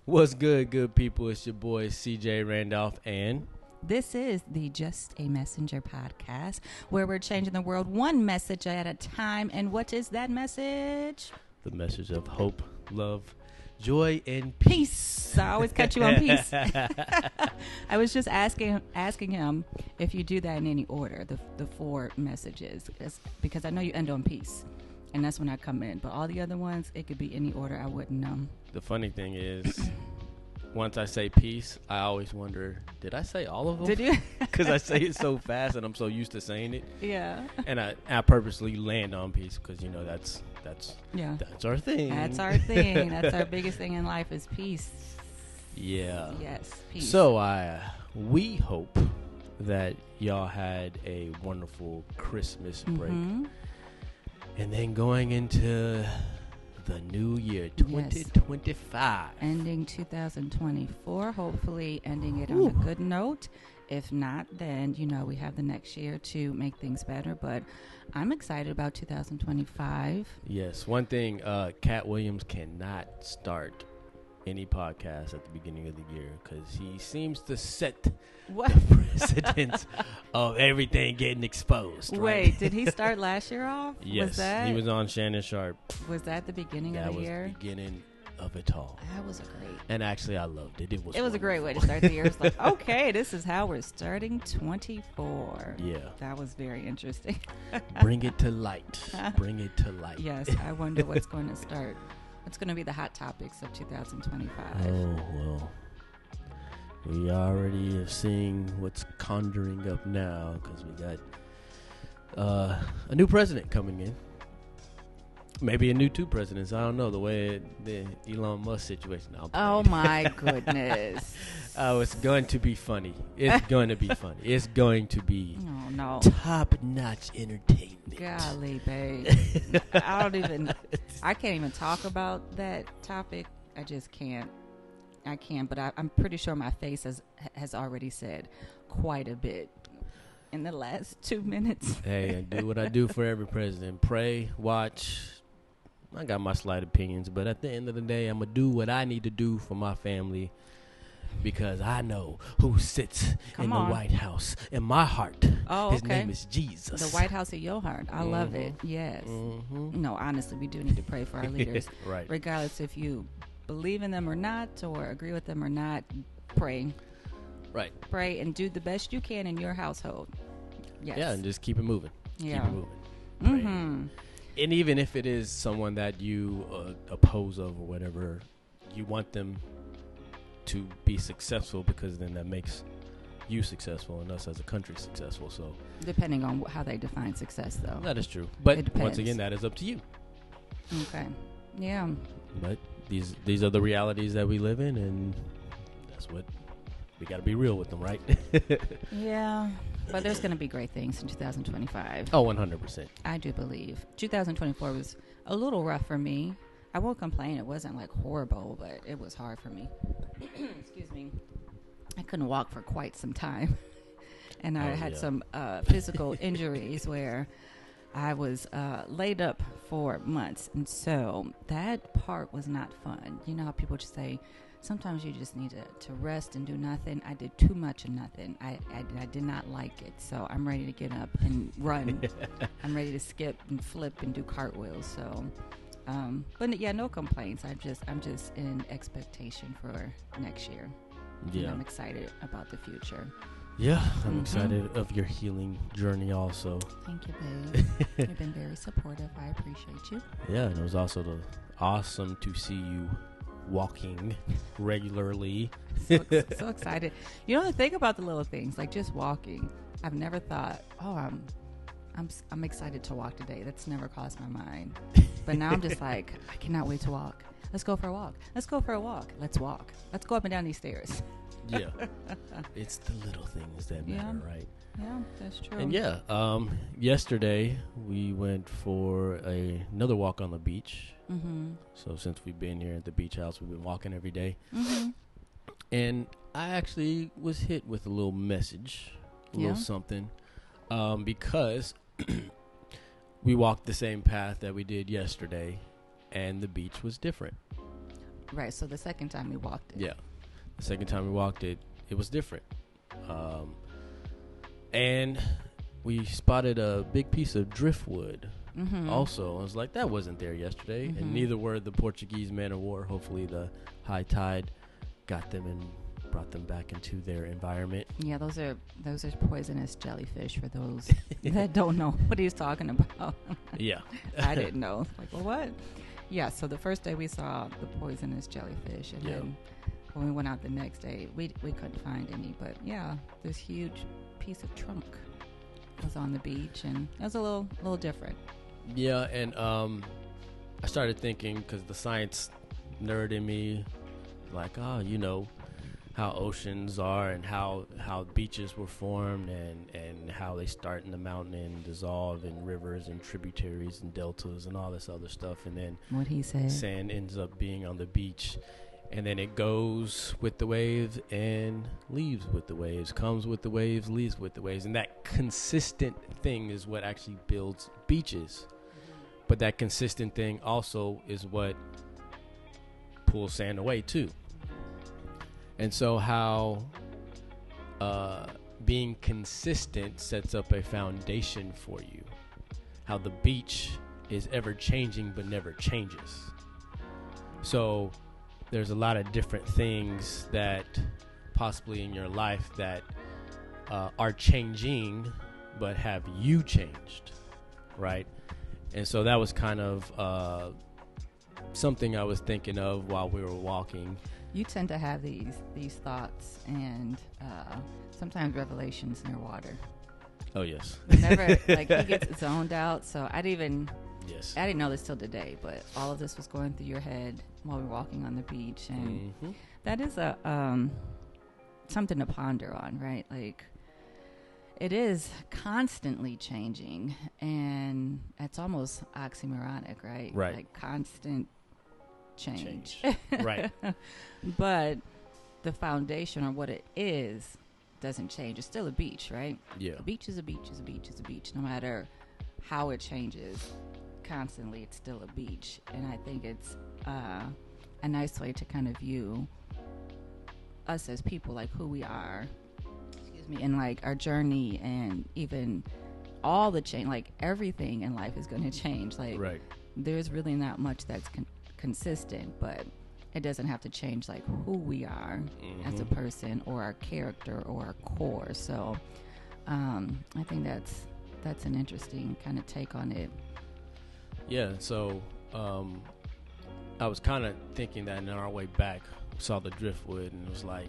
What's good, good people? It's your boy CJ Randolph, and This is the Just a Messenger podcast, where we're changing the world one message at a time. And what is that message? the message of hope, love, joy, and Peace. I always catch you on peace. I was just asking him if you do that in any order, the four messages, because I know you end on peace, and that's when I come in. But all the other ones, it could be any order. I wouldn't know. The funny thing is, once I say peace, I always wonder, did I say all of them? Did you? Because I say it so fast, and I'm so used to saying it. Yeah. And I purposely land on peace because that's our thing. That's our thing. That's our biggest thing in life is peace. Yeah. Yes, peace. So we hope that y'all had a wonderful Christmas break. Mm-hmm. And then going into the new year, 2025. Ending 2024, hopefully ending it on a good note. If not, then, we have the next year to make things better. But I'm excited about 2025. Yes. One thing, Cat Williams cannot start any podcast at the beginning of the year because he seems to set the precedence of everything getting exposed. Wait, right? did he start last year off? Yes, he was on Shannon Sharp. Was that the beginning of the year? That was the beginning of it all. That was a great. And actually, I loved it. It was a great way to start the year. It's like, okay, this is how we're starting 24. Yeah. That was very interesting. Bring it to light. Bring it to light. Yes, I wonder what's going to start. What's going to be the hot topics of 2025? Oh, well. We already are seeing what's conjuring up now because we got a new president coming in. Maybe a new two presidents. I don't know. The way the Elon Musk situation. Oh, my goodness. Oh, it's going to be funny. It's going to be funny. It's going to be top-notch entertainment. Golly, babe. I can't even talk about that topic. I just can't. I can't, but I'm pretty sure my face has already said quite a bit in the last 2 minutes. Hey, I do what I do for every president. Pray, watch. I got my slight opinions, but at the end of the day, I'm going to do what I need to do for my family because I know who sits in the White House in my heart. Oh, His name is Jesus. The White House of your heart. I love it. Yes. Mm-hmm. No, honestly, we do need to pray for our leaders. Right. Regardless if you believe in them or not or agree with them or not, pray. Right. Pray and do the best you can in your household. Yes. Yeah, and just keep it moving. Yeah. Keep it moving. Mm-hmm. And even if it is someone that you oppose of or whatever, you want them to be successful because then that makes you successful and us as a country successful. So depending on how they define success, though. That is true. But once again, that is up to you. Okay. Yeah. But these are the realities that we live in, and that's what we got to be real with them, right? Yeah. But there's going to be great things in 2025. Oh, 100%. I do believe. 2024 was a little rough for me. I won't complain. It wasn't like horrible, but it was hard for me. Excuse me. I couldn't walk for quite some time. And I had some physical injuries where I was laid up for months. And so that part was not fun. You know how people just say, sometimes you just need to rest and do nothing. I did too much of nothing. I did not like it. So I'm ready to get up and run. I'm ready to skip and flip and do cartwheels. So, but yeah, no complaints. I'm just in expectation for next year. Yeah. And I'm excited about the future. Yeah, I'm excited of your healing journey also. Thank you, babe. You've been very supportive. I appreciate you. Yeah, and it was also awesome to see you walking regularly. So excited. You know, think about the little things, like just walking. I've never thought, I'm excited to walk today. That's never crossed my mind. But now I'm just like, I cannot wait to walk. Let's go for a walk. Let's go for a walk. Let's walk. Let's go up and down these stairs. Yeah. It's the little things that matter, right? Yeah, that's true. And yesterday we went for another walk on the beach. Mm-hmm. So since we've been here at the beach house, we've been walking every day. Mm-hmm. And I actually was hit with a little message, a little something, because we walked the same path that we did yesterday, and the beach was different. Right. So the second time we walked it. Yeah. The second time we walked it, it was different. And we spotted a big piece of driftwood. Also, I was like, that wasn't there yesterday. And neither were the Portuguese men of war. Hopefully the high tide got them and brought them back into their environment. Yeah, those are poisonous jellyfish for those that don't know what he's talking about. Yeah. I didn't know. Like, well, what? Yeah, so the first day we saw the poisonous jellyfish, and then when we went out the next day, we couldn't find any. But yeah, this huge piece of trunk was on the beach, and it was a little different. Yeah, and I started thinking, because the science nerd in me, like, how oceans are and how beaches were formed and how they start in the mountain and dissolve in rivers and tributaries and deltas and all this other stuff. And then what he said, sand ends up being on the beach. And then it goes with the waves and leaves with the waves, comes with the waves, leaves with the waves. And that consistent thing is what actually builds beaches. But that consistent thing also is what pulls sand away too. And so how being consistent sets up a foundation for you. How the beach is ever changing but never changes. So there's a lot of different things that possibly in your life that are changing but have you changed, right? And so that was kind of something I was thinking of while we were walking. You tend to have these thoughts and sometimes revelations near water. Oh, yes. Whenever like he gets zoned out, so I didn't know this till today, but all of this was going through your head while we were walking on the beach, and that is a something to ponder on, right? Like, it is constantly changing, and it's almost oxymoronic, right? Right. Like constant change. Right. But the foundation or what it is doesn't change. It's still a beach, right? Yeah. A beach is a beach is a beach is a beach. No matter how it changes, constantly it's still a beach. And I think it's a nice way to kind of view us as people, like who we are, and like our journey, and even all the change, like everything in life is going to change. Like, right. There's really not much that's consistent, but it doesn't have to change like who we are as a person or our character or our core. So I think that's an interesting kind of take on it. Yeah, so I was kind of thinking that in our way back, we saw the driftwood, and it was like,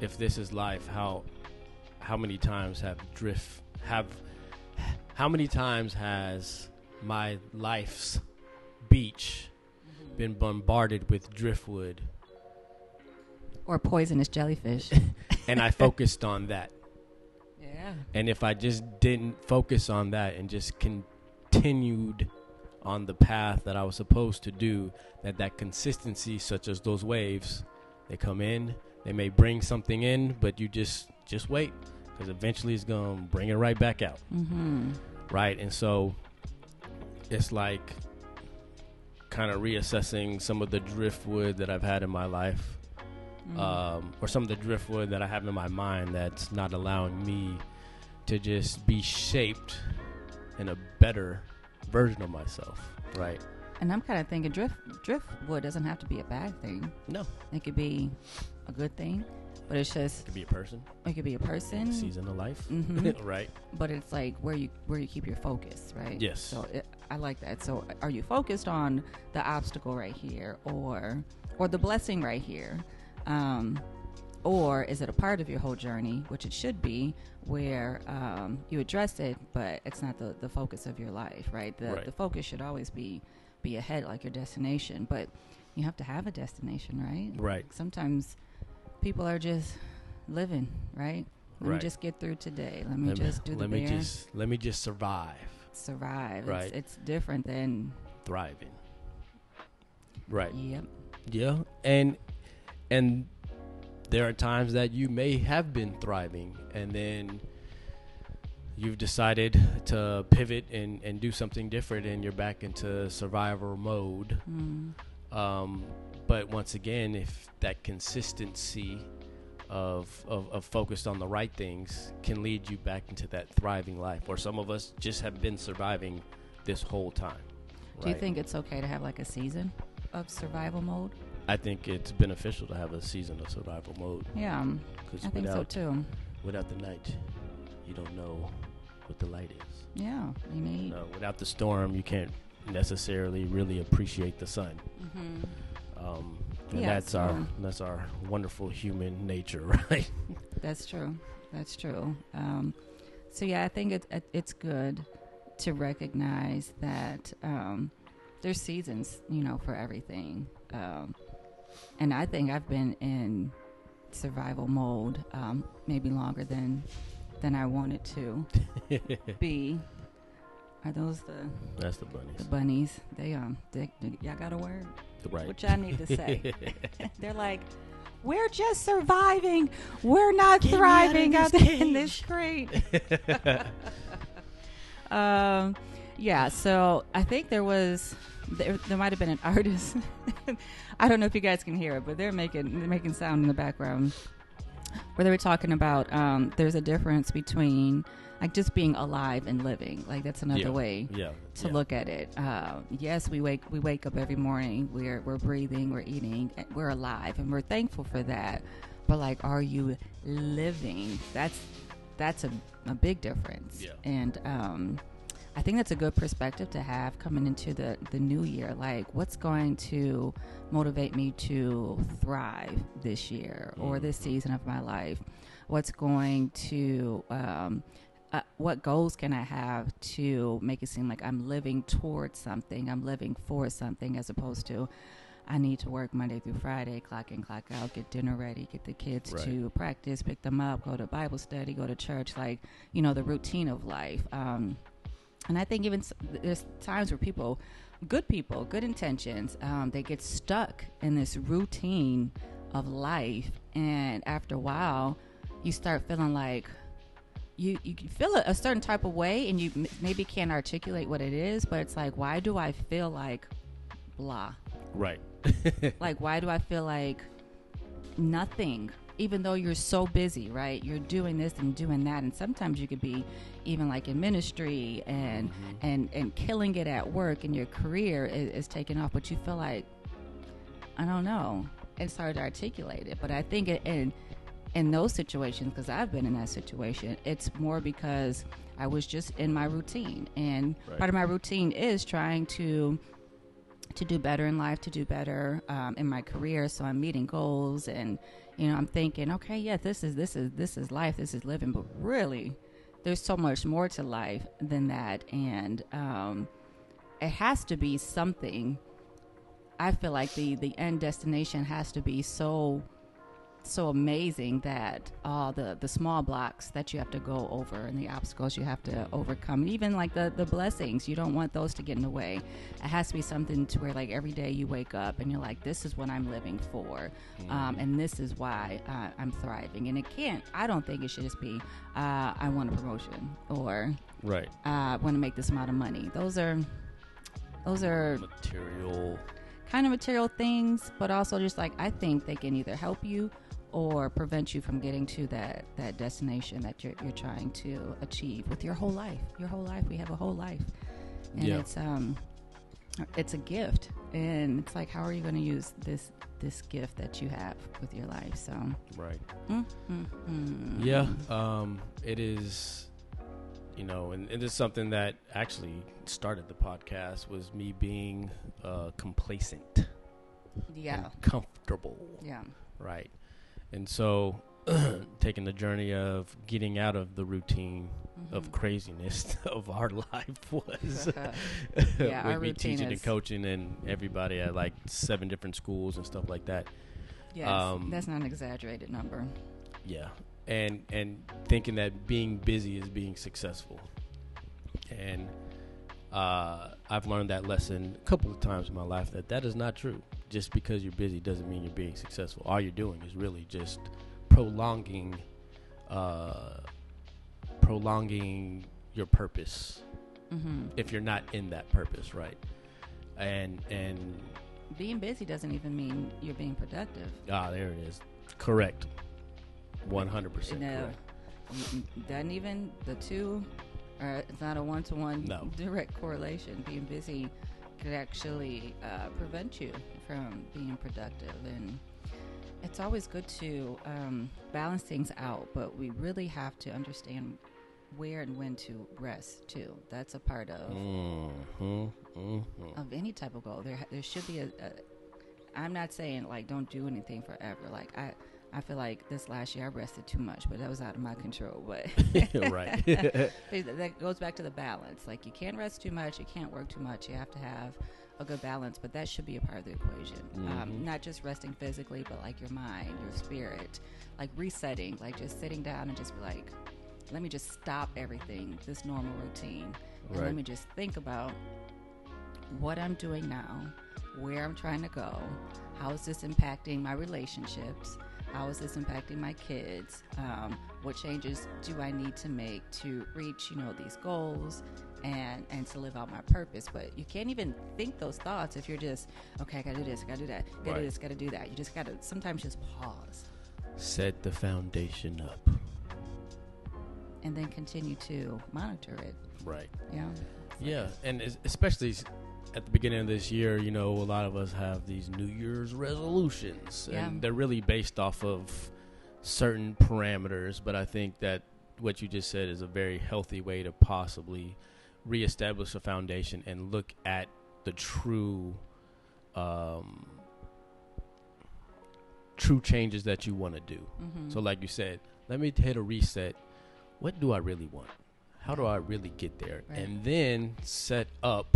if this is life, how many times how many times has my life's beach been bombarded with driftwood or poisonous jellyfish? And I focused on that. Yeah. And if I just didn't focus on that and just continued on the path that I was supposed to do, that consistency, such as those waves, they come in, they may bring something in, but you just wait, because eventually it's going to bring it right back out. Right? And so it's like kind of reassessing some of the driftwood that I've had in my life, or some of the driftwood that I have in my mind that's not allowing me to just be shaped in a better version of myself, right? And I'm kind of thinking driftwood doesn't have to be a bad thing. No. It could be a good thing, but it's just... It could be a person. It could be a person. A season of life. Right. But it's like where you keep your focus, right? Yes. So I like that. So are you focused on the obstacle right here, or the blessing right here? Or is it a part of your whole journey, which it should be, where you address it, but it's not the focus of your life, right? The focus should always be ahead, like your destination, but you have to have a destination, right? Right. Sometimes people are just living, right? Let me just get through today. Let me just do the bare. Let me just survive. Survive. Right. It's different than thriving. Right. Yep. Yeah. And there are times that you may have been thriving, and then you've decided to pivot and do something different, and you're back into survival mode. But once again, if that consistency of focused on the right things can lead you back into that thriving life, or some of us just have been surviving this whole time. Do you think it's okay to have like a season of survival mode? I think it's beneficial to have a season of survival mode. Yeah, I think so too. Without the night, you don't know what the light is. Yeah, you need. Without the storm, you can't necessarily really appreciate the sun. And that's our wonderful human nature, right? That's true. So yeah, I think it's good to recognize that there's seasons, for everything. And I think I've been in survival mode maybe longer than I wanted to be. Are those That's the bunnies. The bunnies. Y'all got a word? Right. Which I need to say. They're like, we're just surviving. We're not thriving in this crate. Yeah, so I think there might have been an artist. I don't know if you guys can hear it, but they're making sound in the background where they were talking about there's a difference between like just being alive and living. Like that's another way to look at it. Yes, we wake up every morning. We're breathing, we're eating, we're alive, and we're thankful for that. But like, are you living? That's a big difference. Yeah. And I think that's a good perspective to have coming into the new year. Like, what's going to motivate me to thrive this year or this season of my life? What's going to what goals can I have to make it seem like I'm living towards something, I'm living for something, as opposed to I need to work Monday through Friday, clock in, clock out, get dinner ready, get the kids to practice, pick them up, go to Bible study, go to church, like, the routine of life. And I think even there's times where good intentions, they get stuck in this routine of life. And after a while, you start feeling like, you feel a certain type of way, and you maybe can't articulate what it is, but it's like, why do I feel like blah? Right. Like, why do I feel like nothing? Even though you're so busy, right? You're doing this and doing that, and sometimes you could be even like in ministry and killing it at work, and your career is taking off, but you feel like, I don't know. It's hard to articulate it, but I think in those situations, because I've been in that situation, it's more because I was just in my routine, and part of my routine is trying to do better in life, to do better in my career. So I'm meeting goals, and I'm thinking, okay, yeah, this is life, this is living, but really, there's so much more to life than that, and it has to be something. I feel like the end destination has to be so amazing that all the small blocks that you have to go over and the obstacles you have to overcome, and even like the blessings, you don't want those to get in the way. It has to be something to where like every day you wake up and you're like, this is what I'm living for, and this is why I'm thriving. And I don't think it should just be I want a promotion, or I want to make this amount of money. Those are material things, but also just like, I think they can either help you or prevent you from getting to that destination that you're trying to achieve with your whole life. We have a whole life, and it's a gift, and it's like, how are you going to use this gift that you have with your life? So it is, and it is something that actually started the podcast, was me being complacent, and comfortable, right. And so taking the journey of getting out of the routine of craziness of our life was with me teaching and coaching and everybody at like 7 different schools and stuff like that. Yes, that's not an exaggerated number. Yeah. And thinking that being busy is being successful. And I've learned that lesson a couple of times in my life, that is not true. Just because you're busy doesn't mean you're being successful. All you're doing is really just prolonging your purpose, if you're not in that purpose, right? And being busy doesn't even mean you're being productive. Ah, there it is. Correct. 100% No, correct. doesn't even the two. It's not a one-to-one No. direct correlation. Being busy could actually prevent you from being productive, and it's always good to balance things out. But we really have to understand where and when to rest too. That's a part of of any type of goal. There should be a I'm not saying like don't do anything forever. Like I feel like this last year I rested too much, but that was out of my control. But Right. that goes back to the balance. Like you can't rest too much, you can't work too much. You have to have a good balance, but that should be a part of the equation. Not just resting physically, but like your mind, your spirit, like resetting, like just sitting down and just be like, let me just stop everything, this normal routine, and let me just think about what I'm doing now, where I'm trying to go, how is this impacting my relationships, how is this impacting my kids, what changes do I need to make to reach, these goals and to live out my purpose. But you can't even think those thoughts if you're just, okay, I gotta do this, I gotta do that, gotta do this, gotta do that. You just gotta sometimes just pause. Set the foundation up. And then continue to monitor it. Right. Yeah. Yeah, and especially at the beginning of this year, a lot of us have these New Year's resolutions, and they're really based off of certain parameters. But I think that what you just said is a very healthy way to possibly reestablish a foundation and look at the true changes that you want to do. So like you said, let me hit a reset. What do I really want? How do I really get there? Right. And then set up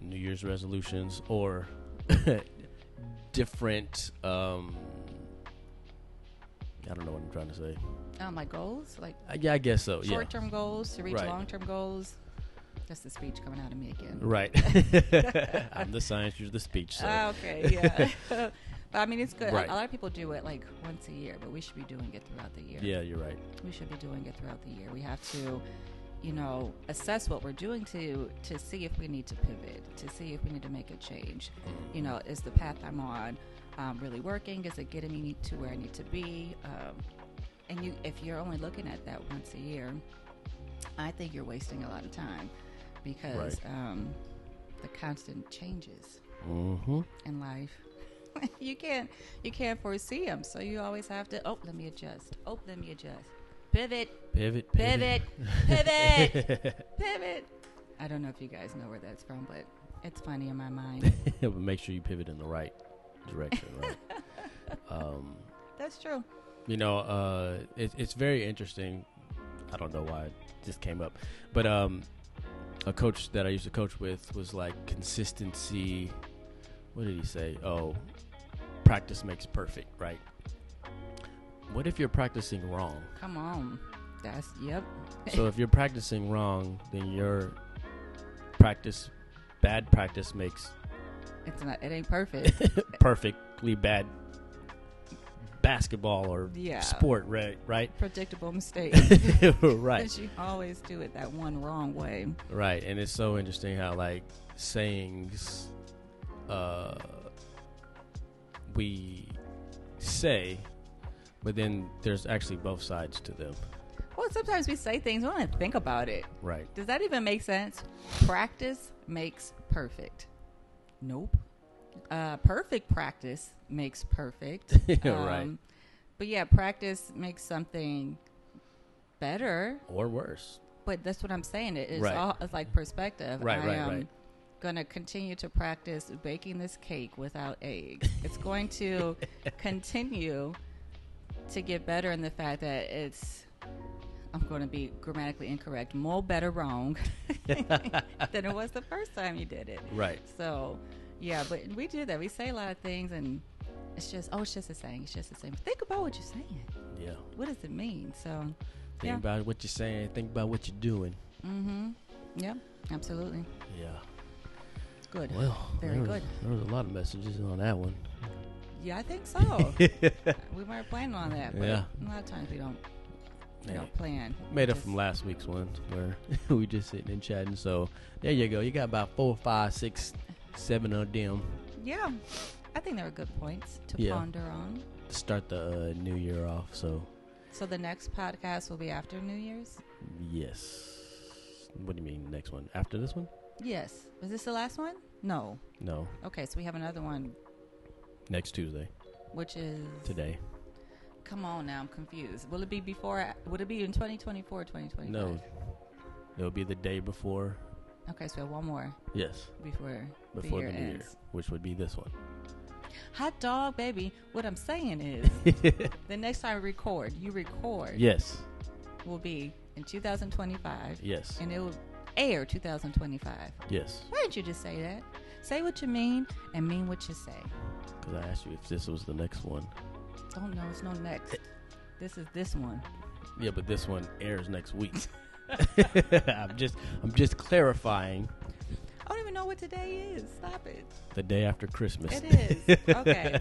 New Year's resolutions or different, I don't know what I'm trying to say. Like goals? Like yeah, I guess so. Short-term goals to reach right. Long-term goals. That's the speech coming out of me again. Right. I'm the science, you're the speech. So. Okay, yeah. But I mean, it's good. Right. A lot of people do it like once a year, but we should be doing it throughout the year. Yeah, you're right. We should be doing it throughout the year. We have to, assess what we're doing to see if we need to pivot, to see if we need to make a change. Is the path I'm on really working? Is it getting me to where I need to be? And if you're only looking at that once a year, I think you're wasting a lot of time because the constant changes in life. You can't foresee them, so you always have to. Let me adjust. Pivot. Pivot. I don't know if you guys know where that's from, but it's funny in my mind. But make sure you pivot in the right direction, right? That's true. It's very interesting. I don't know why it just came up, but a coach that I used to coach with was like consistency. What did he say? Practice makes perfect, right? What if you're practicing wrong? Come on. Yep. So if you're practicing wrong, then your bad practice makes it ain't perfect. perfectly bad basketball or sport, right? Predictable mistake. Right. Because you always do it that one wrong way. Right. And it's so interesting how like sayings we say, but then there's actually both sides to them. Well, sometimes we say things, we don't even think about it. Right. Does that even make sense? Practice makes perfect. Nope. Perfect practice makes perfect. Right. But yeah, practice makes something better. Or worse. But that's what I'm saying. It's right. all it's like perspective. Right, right. Going to continue to practice baking this cake without eggs. It's going to continue to get better in the fact that I'm going to be grammatically incorrect, more better wrong than it was the first time you did it. Right. So, yeah, but we do that. We say a lot of things and it's just a saying. It's just a saying. Think about what you're saying. Yeah. What does it mean? So, think about what you're saying. Think about what you're doing. Mm-hmm. Yeah, absolutely. Yeah. Good. Well, very good. There was a lot of messages on that one. Yeah, I think so. We weren't planning on that, but a lot of times we don't plan. Made up from last week's one where we just sitting and chatting. So there you go. You got about 4, 5, 6 7 of them. Yeah, I think there are good points to Yeah. ponder on. To start the new year off. So the next podcast will be after New Year's? yes. What do you mean next one? After this one? Yes. Was this the last one? No. No. Okay, so we have another one, Next Tuesday. which is... Today. Come on now, I'm confused. Will it be before... Would it be in 2024 or 2025? No. It'll be the day before. Okay, so we have one more Yes. before The year new year. ends. Which would be this one. Hot dog, baby. What I'm saying is, the next time you record, Yes. will be in 2025. Yes. And it will air 2025. Yes. Why didn't you just say that? Say what you mean and mean what you say. Because I asked you if this was the next one. Oh no, it's no next. This is this one. Yeah, but this one airs next week. I'm just clarifying. I don't even know what today is. Stop it. The day after Christmas. It is. Okay.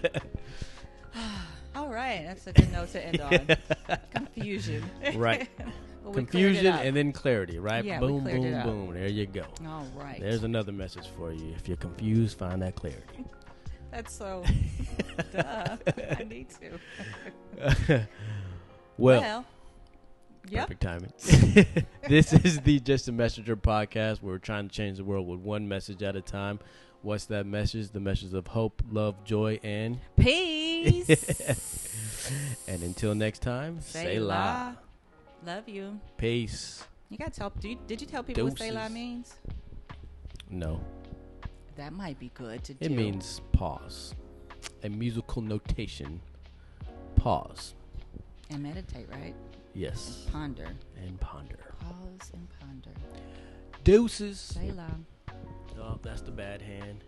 All right. That's a good note to end on. Confusion. Right. Well, Confusion and then clarity, right? Yeah, we boom, cleared it boom, up. boom. There you go. All right. There's another message for you. If you're confused, find that clarity. That's so... Duh. I need to. Well, yep. perfect timing. This is the Just a Messenger podcast where we're trying to change the world with one message at a time. What's that message? The message of hope, love, joy, and peace. And until next time, Selah. Love you. Peace. You got to tell... Did you tell people what Deuces. Selah means? No. That might be good to do. It means pause. A musical notation. Pause. And meditate, right? Yes. Ponder. And ponder. Pause and ponder. Deuces. Selah. Oh, that's the bad hand.